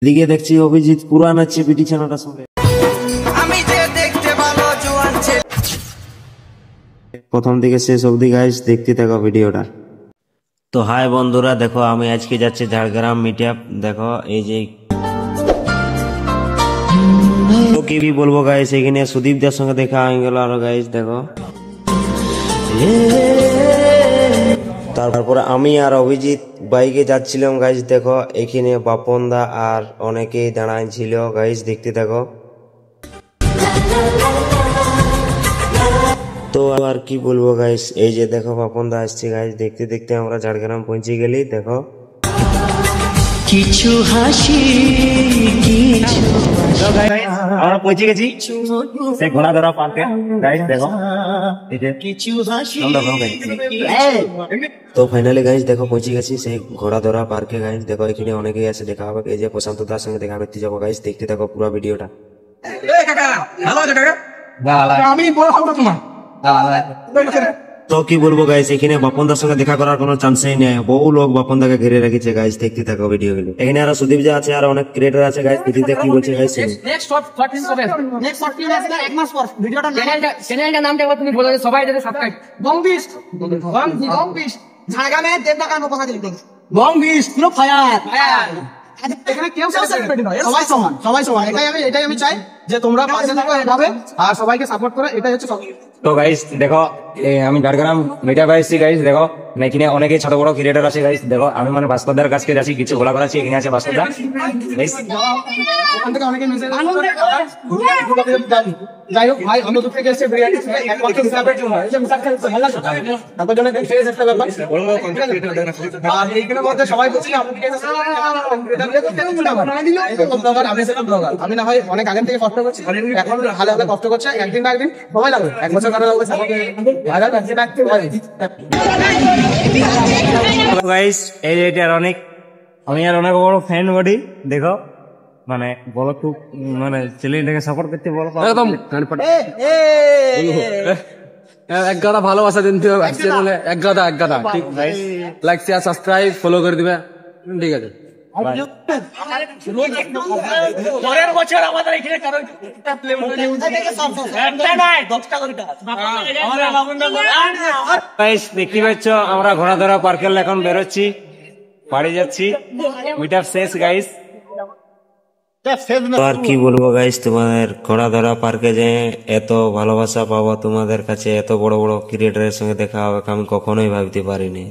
এদিকে দেখছি অভিজিৎ পুরান আছে বিটি ছানাটার সঙ্গে। প্রথম থেকে শেষ অবধি গাইস দেখতে থাকো ভিডিওটা। তো হাই বন্ধুরা, দেখো আমি আজকে যাচ্ছি ঝাড়গ্রাম মিট আপ। দেখো এই যে কি বলবো গাইস, এখানে সুদীপদার সঙ্গে দেখা হয়ে গেল। আরো গাইস দেখো, তারপরে আমি আর অভিজিৎ বাইকে যাচ্ছিলাম গাইস। দেখো এখানে বাপন দা আর অনেকেই দাঁড়ায় ছিল গাইস, দেখতে থাকো। তো আর কি বলবো গাইস, এই যে দেখো বাপন দা আসছে গাইস। দেখতে দেখতে আমরা ঝাড়গ্রাম পৌঁছে গেলি। দেখো কিছু হাসি আমরা পৌঁছে গেছি সেই ঘোড়াধরা পার্কে গাইস। দেখো তো ফাইনালি গাইস দেখো পৌঁছে গেছি সেই ঘোড়াধরা পার্কে গাইস। দেখো এখানে অনেকেই আছে দেখা হবে। এই যে প্রশান্ত দার সঙ্গে দেখা করতে যাবো গাইস, দেখতে থাকো পুরো ভিডিওটা। তো কি বলবো গাইস, এখানে বাপন দার সঙ্গে দেখা করার কোনো চান্সই নেই। বহু লোক বাপন দাকে ঘিরে রেখেছে গাইস, দেখতে থাকো ভিডিও গুলো। এখানে আরো সুদীপ যা আছে আর অনেক ক্রিয়েটর আছে গাইস, দেখতে কি বলছে গাইস। চ্যানেলটার নামটা তুমি বলে সবাই যাতে সাবস্ক্রাইব। বংবিস্ট ঝাড়গ্রামে দেড় টাকা কথা দিল। বংবিস্ট পুরো ফায়ার। এখানে কেউ সবাই সমান, সবাই সমান। এটাই আমি চাই যে তোমরা পাশে থাকো এভাবে আর সবাইকে সাপোর্ট করো, এটাই হচ্ছে সব। তো গাইস দেখো আমি ঝাড়গ্রাম মিট আপ আসছি গাইস। দেখো এখানে অনেকে ছোট বড় ক্রিয়েটর আছে গাইস। দেখো আমি মানে ভাস্করদার কাছে যাচ্ছি, কিছু ঘোলা করাচ্ছি। এখানে আছে ভাস্করদা গাইস। ওখান থেকে অনেকে মেসেজ যাই হোক ভাই, আমরা দূর থেকে এসে বিরিয়ানি একমাত্র হিসাবের জন্য এই যে মিসাক খেলতে ভালো লাগছে। তারপর জন্য ফেস একটা ব্যাপার আর এইখানে মধ্যে সবাই বলছি আমি না ভাই অনেক আগের থেকে কষ্ট করছি, এখন ভালো ভালো কষ্ট করছে। একদিন না একদিন সময় লাগবে, 1 বছর কাটা লাগবে। গাইস এই যে এটা অনেক, আমি আর অনেক বড় ফ্যান বডি। দেখো মানে বলো খুব মানে ছেলেটাকে সাপোর্ট করতে বলো একদম এক গাদা ভালোবাসা দিন চ্যানেলে, এক গাদা ঠিক। লাইক শেয়ার সাবস্ক্রাইব ফলো করে দিবে, ঠিক আছে। পরের বছর আমাদের এখানে দেখতে পাচ্ছ আমরা ঘোড়াধরা পার্কের এখন বেরোচ্ছি, বাড়ি যাচ্ছি। মিট আপ শেষ গাইস। আর কি বলবো গাইস, তোমাদের ঘোড়াধরা পার্কে যে এত ভালোবাসা পাবো তোমাদের কাছে, এত বড় বড় ক্রিয়েটরের সঙ্গে দেখা হবে আমি কখনোই ভাবতে পারিনি।